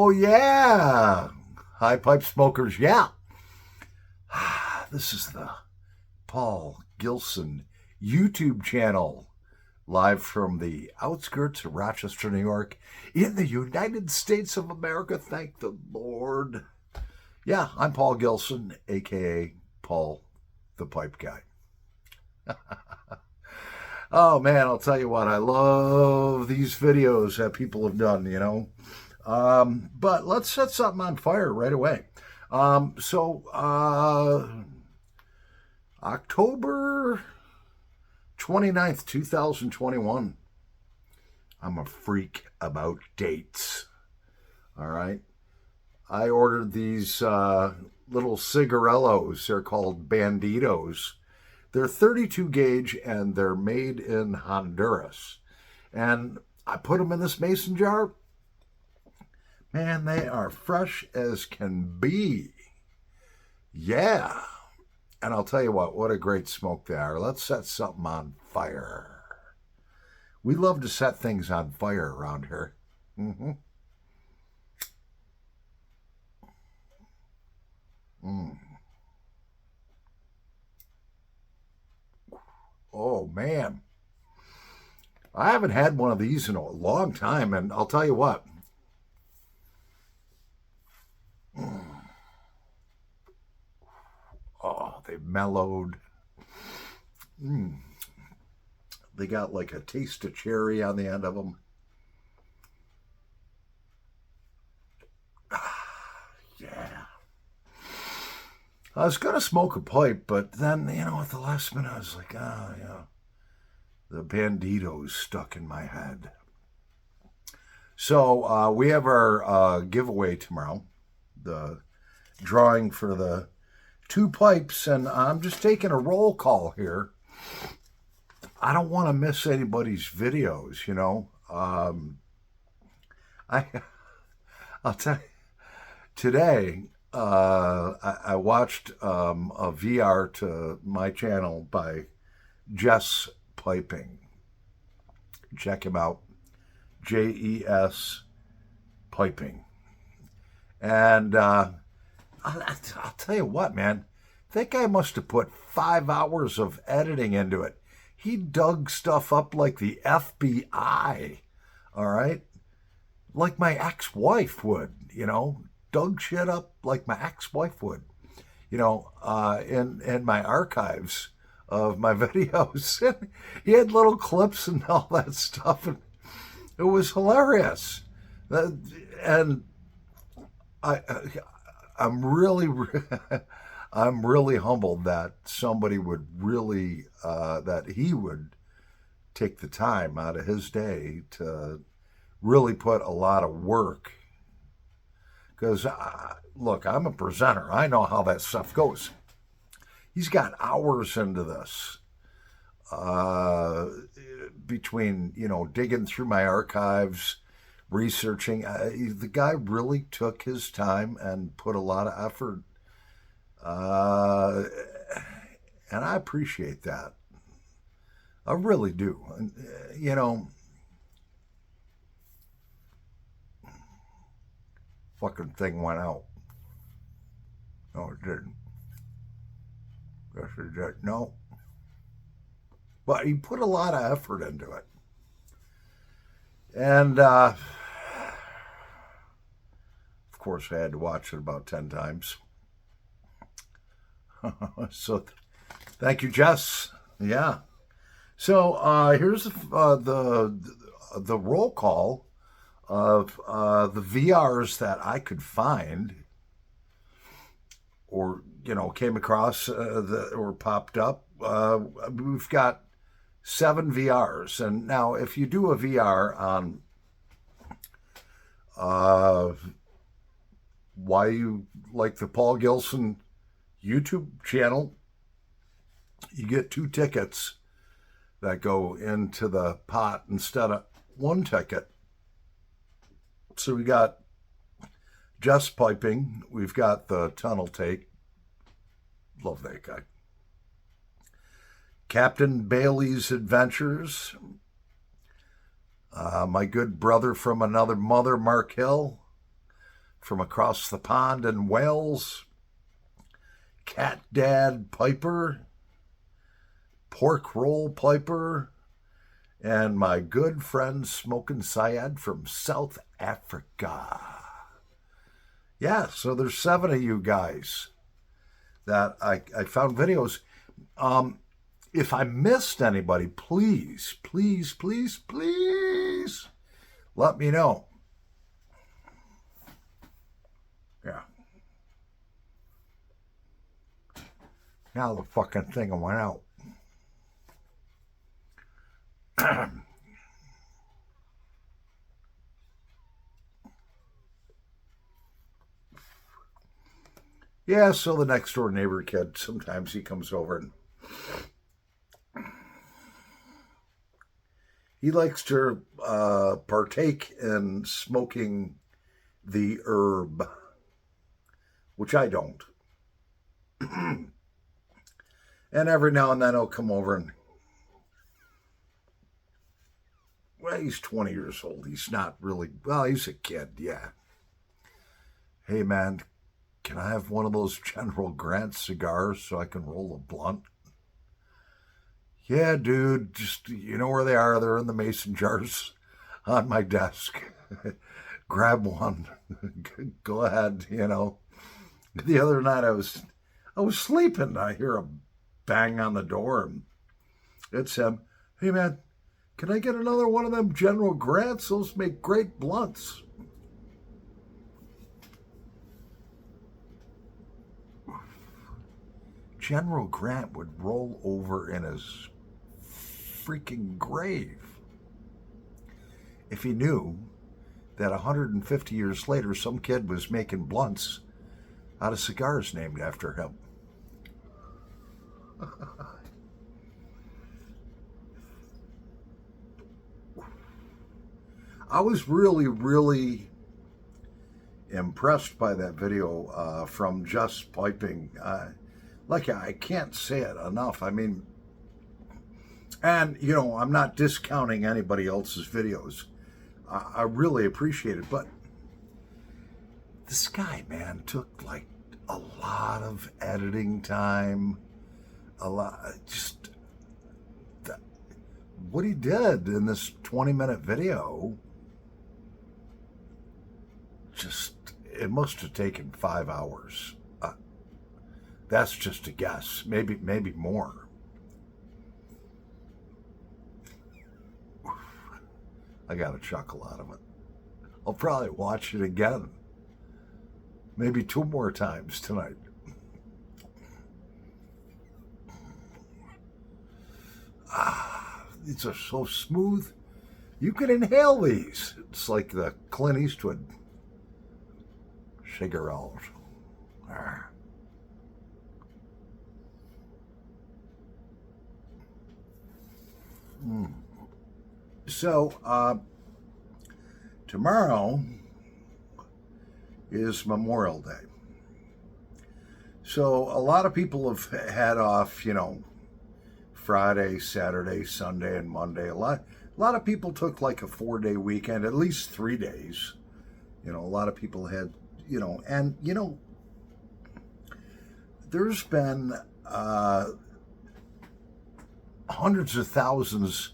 Oh, yeah. Hi, pipe smokers. Yeah. This is the Paul Gilson YouTube channel, live from the outskirts of Rochester, New York, in the United States of America. Thank the Lord. Yeah, I'm Paul Gilson, a.k.a. Paul the Pipe Guy. Oh, man, I'll tell you what. I love these videos that people have done. But let's set something on fire right away. October 29th, 2021. I'm a freak about dates. All right. I ordered these little cigarellos. They're called Banditos. They're 32 gauge and they're made in Honduras. And I put them in this mason jar. Man, they are fresh as can be. Yeah. And I'll tell you what a great smoke they are. Let's set something on fire. We love to set things on fire around here. Mm-hmm. Oh, man. I haven't had one of these in a long time, and I'll tell you what. Oh, they've mellowed. They got like a taste of cherry on the end of them. Yeah. I was going to smoke a pipe, but then, at the last minute, I was like, yeah. The Banditos stuck in my head. So we have our giveaway tomorrow, the drawing for the 2 pipes, and I'm just taking a roll call here. I don't want to miss anybody's videos, I'll tell you, today I watched a VR to my channel by Jess Piping. Check him out. JES Piping. And I'll tell you what, man. That guy must have put 5 hours of editing into it. He dug stuff up like the FBI. All right? Like my ex-wife would, dug shit up like my ex-wife would, in my archives of my videos. He had little clips and all that stuff, and it was hilarious. And I'm really, I'm really humbled that somebody would really, that he would take the time out of his day to really put a lot of work. Because, look, I'm a presenter. I know how that stuff goes. He's got hours into this. Between, digging through my archives, researching. The guy really took his time and put a lot of effort. And I appreciate that. I really do. And, fucking thing went out. No, it didn't. Yes, it did. No. But he put a lot of effort into it. And, of course, I had to watch it about 10 times. So, thank you, Jess. Yeah. So, here's the roll call of the VRs that I could find or, came across or popped up. We've got 7 VRs. And now if you do a VR on why you like the Paul Gilson YouTube channel, you get 2 tickets that go into the pot instead of 1 ticket. So we got Just Piping. We've got the Tunnel Take. Love that guy. Captain Bailey's Adventures. My good brother from another mother, Mark Hill. from across the pond in Wales, Cat Dad Piper, Pork Roll Piper, and my good friend Smokin' Syed from South Africa. Yeah, so there's 7 of you guys that I found videos. If I missed anybody, please, please, please, please let me know. Yeah. Now the fucking thing went out. Yeah, so the next door neighbor kid, sometimes he comes over and he likes to partake in smoking the herb, which I don't. And every now and then he'll come over and, well, he's 20 years old. He's not really, well, he's a kid, yeah. Hey, man, can I have one of those General Grant cigars so I can roll a blunt? Yeah, dude, just, you know where they are. They're in the mason jars on my desk. Grab one. Go ahead, you know. The other night I was sleeping. I hear a bang on the door, and it's him. Hey, man, can I get another one of them General Grants? Those make great blunts. General Grant would roll over in his freaking grave if he knew that 150 years later some kid was making blunts out of cigars named after him. I was really, really impressed by that video from Just Piping. Like, I can't say it enough. I mean, and, you know, I'm not discounting anybody else's videos. I really appreciate it. But this guy, man, took like a lot of editing time. What he did in this 20-minute video, it must have taken 5 hours. That's just a guess. Maybe more. I got a chuckle out of it. I'll probably watch it again. Maybe 2 more times tonight. These are so smooth. You can inhale these. It's like the Clint Eastwood cigarette. So, tomorrow is Memorial Day. So, a lot of people have had off, you know, Friday, Saturday, Sunday, and Monday. A lot of people took like a 4-day weekend, at least 3 days. You know, a lot of people had, you know, and, you know, there's been hundreds of thousands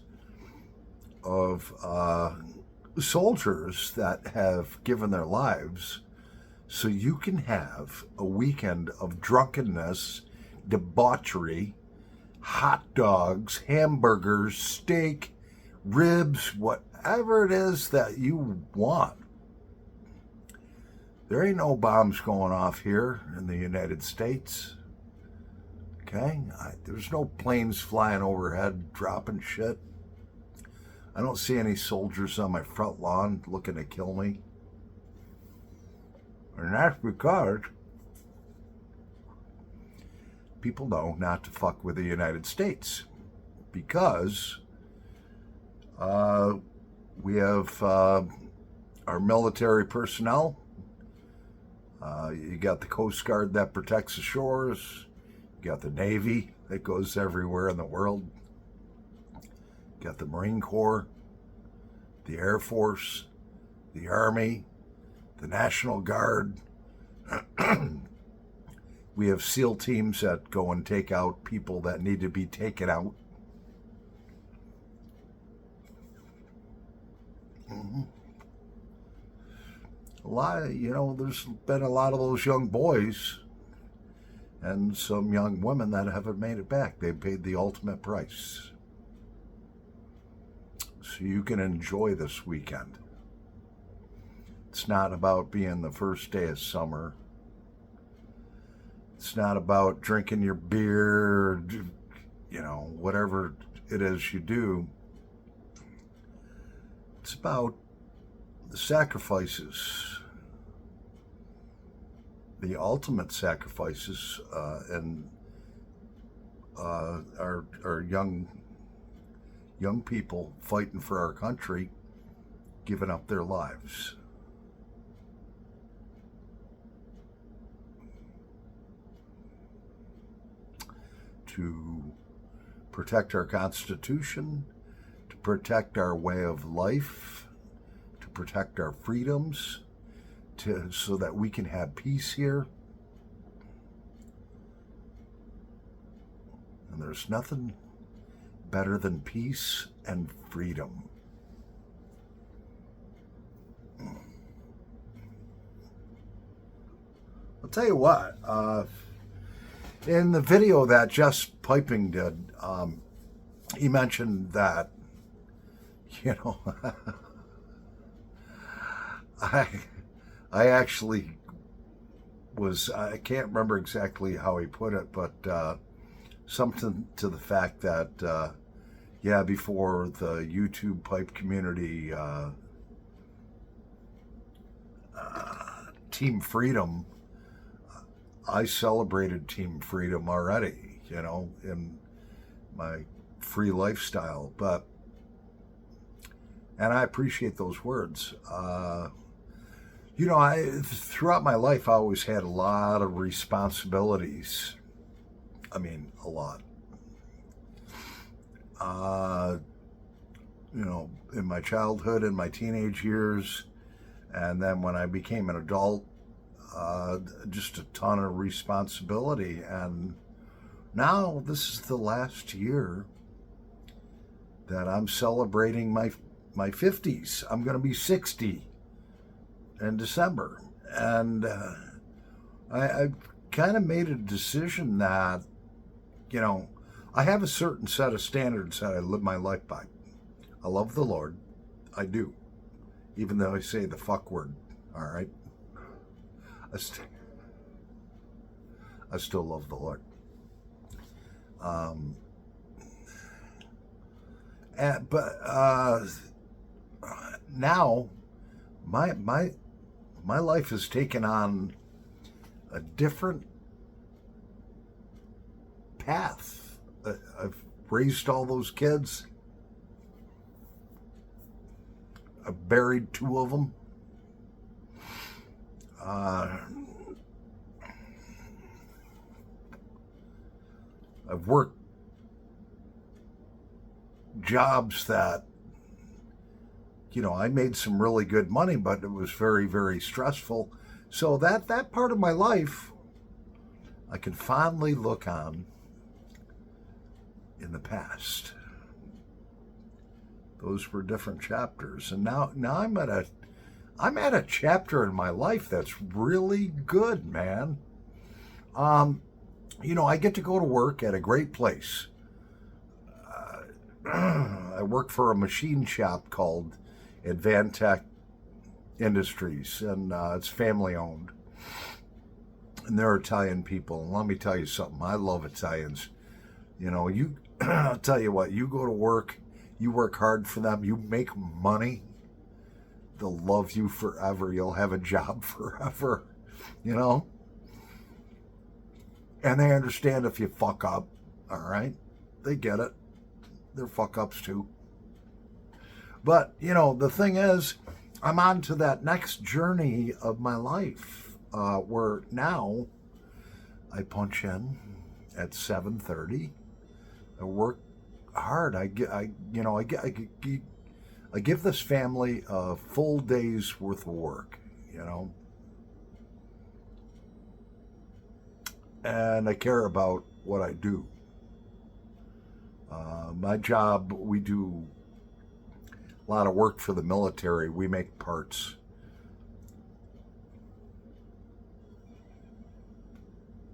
of soldiers that have given their lives so you can have a weekend of drunkenness, debauchery, hot dogs, hamburgers, steak, ribs, whatever it is that you want. There ain't no bombs going off here in the United States. Okay? There's no planes flying overhead dropping shit. I don't see any soldiers on my front lawn looking to kill me. And that's because people know not to fuck with the United States. Because we have our military personnel. You got the Coast Guard that protects the shores. You got the Navy that goes everywhere in the world. You got the Marine Corps, the Air Force, the Army, the National Guard. We have SEAL teams that go and take out people that need to be taken out. A lot of, there's been a lot of those young boys and some young women that haven't made it back. They paid the ultimate price. So you can enjoy this weekend. It's not about being the first day of summer. It's not about drinking your beer, whatever it is you do. It's about the sacrifices, the ultimate sacrifices, and our young people fighting for our country, giving up their lives. To protect our Constitution, to protect our way of life, to protect our freedoms, so that we can have peace here. And there's nothing better than peace and freedom. I'll tell you what, in the video that Just Piping did, he mentioned that, I actually was, I can't remember exactly how he put it, but something to the fact that, before the YouTube pipe community, Team Freedom, I celebrated Team Freedom already, in my free lifestyle, and I appreciate those words. Throughout my life, I always had a lot of responsibilities. I mean, a lot. In my childhood and my teenage years, and then when I became an adult, just a ton of responsibility. And now this is the last year that I'm celebrating my 50s. I'm going to be 60 in December. And I kind of made a decision that, I have a certain set of standards that I live my life by. I love the Lord. I do. Even though I say the fuck word. All right? I still love the Lord. But now my life has taken on a different path. I've raised all those kids. I've buried 2 of them. I've worked jobs that, I made some really good money, but it was very, very stressful. So that part of my life, I can fondly look on in the past. Those were different chapters. And now I'm at a chapter in my life that's really good, man. I get to go to work at a great place. I work for a machine shop called Advantech Industries, and it's family owned. And they're Italian people. And let me tell you something. I love Italians. I'll tell you what, you go to work, you work hard for them, you make money, they'll love you forever. You'll have a job forever, And they understand if you fuck up, all right? They get it. They're fuck ups too. But, the thing is, I'm on to that next journey of my life, where now I punch in at 7:30. I work hard. I give this family a full day's worth of work. you know. And I care about what I do. My job, we do a lot of work for the military. We make parts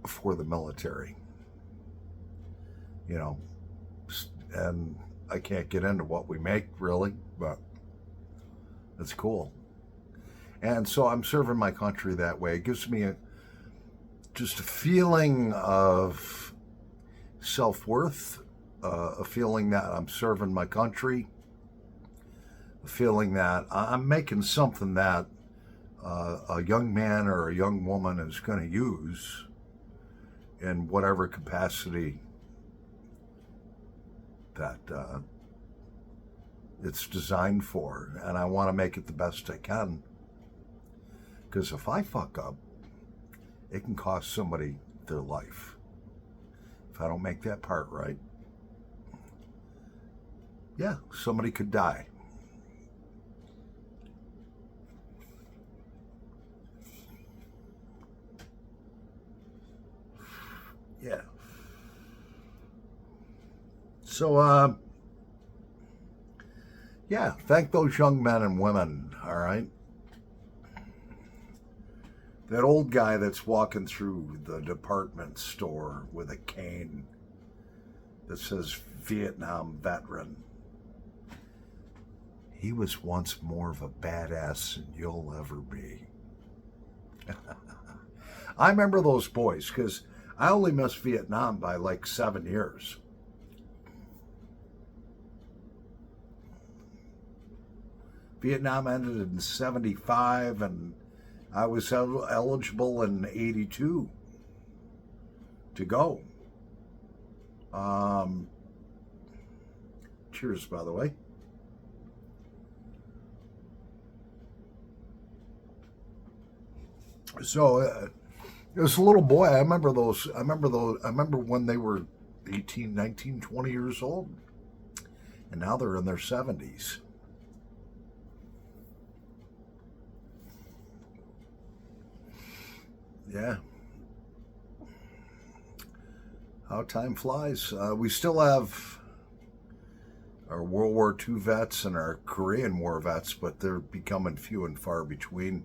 for the military, you know, and I can't get into what we make really, but it's cool. And so I'm serving my country that way. It gives me just a feeling of self-worth, a feeling that I'm serving my country, a feeling that I'm making something that a young man or a young woman is going to use in whatever capacity that it's designed for. And I want to make it the best I can. Because if I fuck up, it can cost somebody their life. If I don't make that part right, yeah, somebody could die. Yeah. So, yeah, thank those young men and women, all right? That old guy that's walking through the department store with a cane that says Vietnam veteran. He was once more of a badass than you'll ever be. I remember those boys because I only missed Vietnam by like 7 years. Vietnam ended in 75 and I was eligible in 82 to go. Cheers, by the way. So, as a little boy, I remember when they were 18, 19, 20 years old. And now they're in their 70s. Yeah. How time flies. We still have our World War II vets and our Korean War vets, but they're becoming few and far between.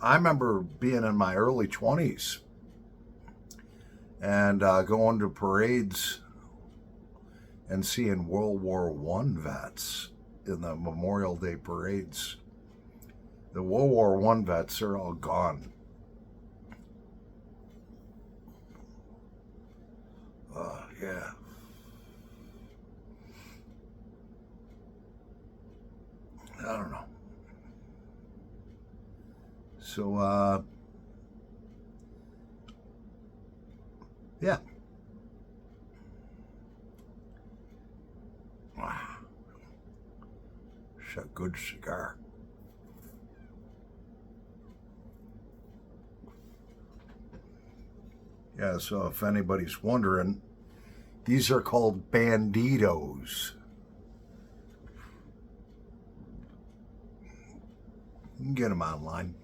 I remember being in my early 20s and going to parades and seeing World War I vets in the Memorial Day parades. The World War I vets are all gone. Yeah. I don't know. So, yeah. It's a good cigar. Yeah, so if anybody's wondering, these are called Banditos. You can get them online.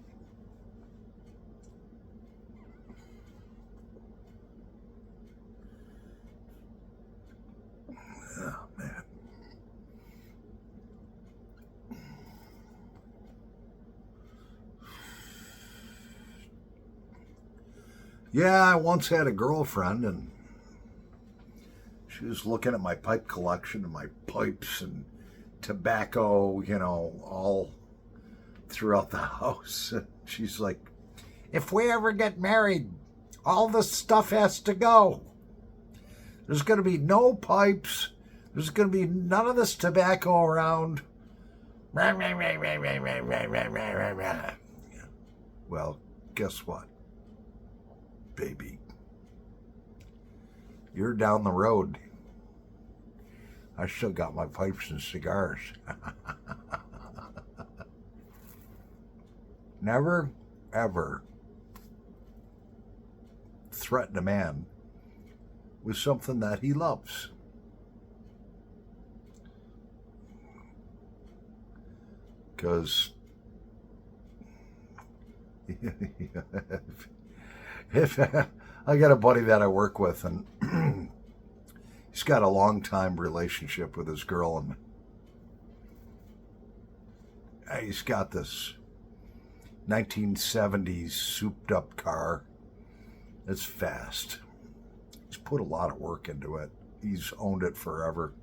Oh, man. Yeah, I once had a girlfriend and she was looking at my pipe collection and my pipes and tobacco, you know, all throughout the house. And she's like, if we ever get married, all this stuff has to go. There's going to be no pipes. There's going to be none of this tobacco around. Well, guess what, baby? You're down the road. I still got my pipes and cigars. Never, ever threaten a man with something that he loves. Because if I got a buddy that I work with, and he's got a long time relationship with his girl, and he's got this 1970s souped up car. It's fast. He's put a lot of work into it. He's owned it forever.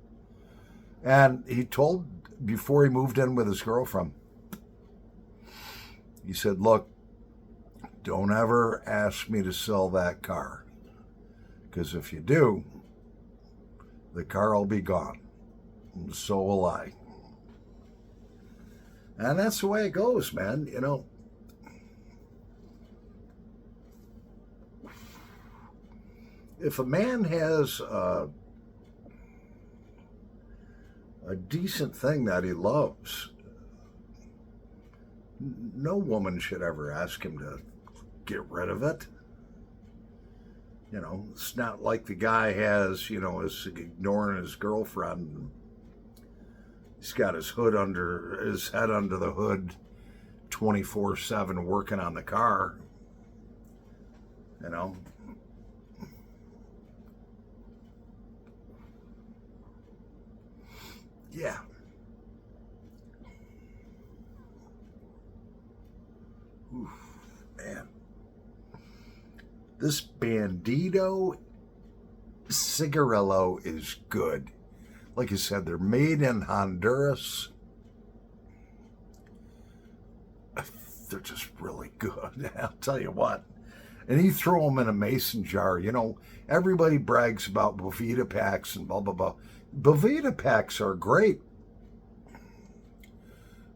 And he told, before he moved in with his girlfriend, he said, look, don't ever ask me to sell that car. Because if you do, the car will be gone. And so will I. And that's the way it goes, man. You know, if a man has a decent thing that he loves, no woman should ever ask him to get rid of it. You know, it's not like the guy is ignoring his girlfriend. He's got his head under the hood 24/7 working on the car. You know. Yeah. Oof, man. This Bandito Cigarillo is good. Like I said, they're made in Honduras. They're just really good. I'll tell you what. And you throw them in a mason jar. You know, everybody brags about Boveda packs and blah, blah, blah. Boveda packs are great.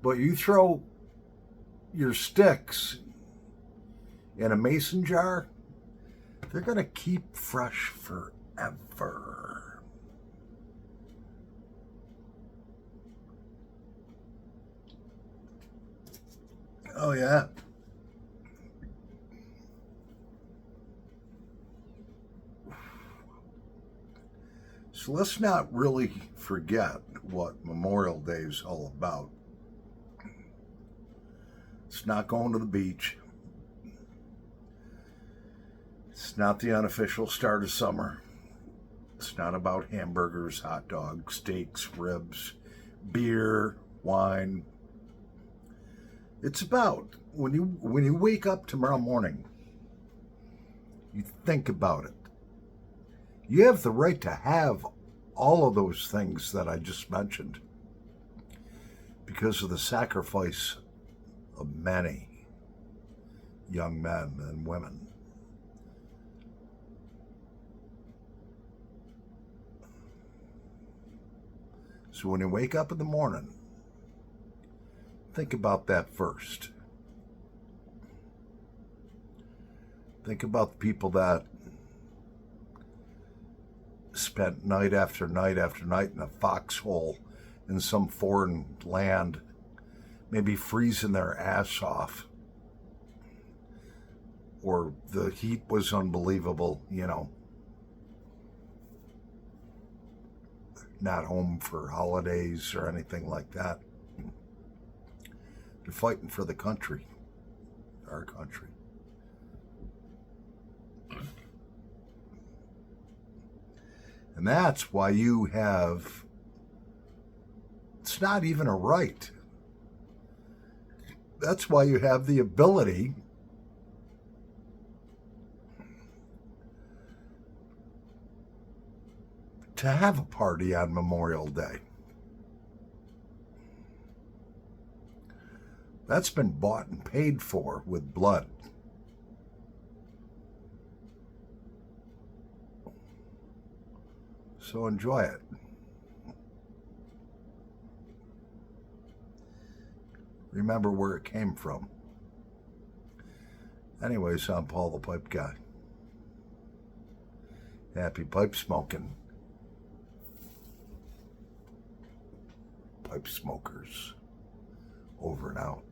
But you throw your sticks in a mason jar, they're going to keep fresh forever. Oh, yeah. So let's not really forget what Memorial Day is all about. It's not going to the beach. It's not the unofficial start of summer. It's not about hamburgers, hot dogs, steaks, ribs, beer, wine. It's about when you wake up tomorrow morning, you think about it. You have the right to have all of those things that I just mentioned because of the sacrifice of many young men and women. So when you wake up in the morning, think about that first. Think about the people that spent night after night after night in a foxhole in some foreign land, maybe freezing their ass off. Or the heat was unbelievable, you know. Not home for holidays or anything like that. They're fighting for the country, our country. And that's why you have, it's not even a right. That's why you have the ability to have a party on Memorial Day. That's been bought and paid for with blood. So enjoy it. Remember where it came from. Anyways, I'm Paul the Pipe Guy. Happy pipe smoking. Pipe smokers. Over and out.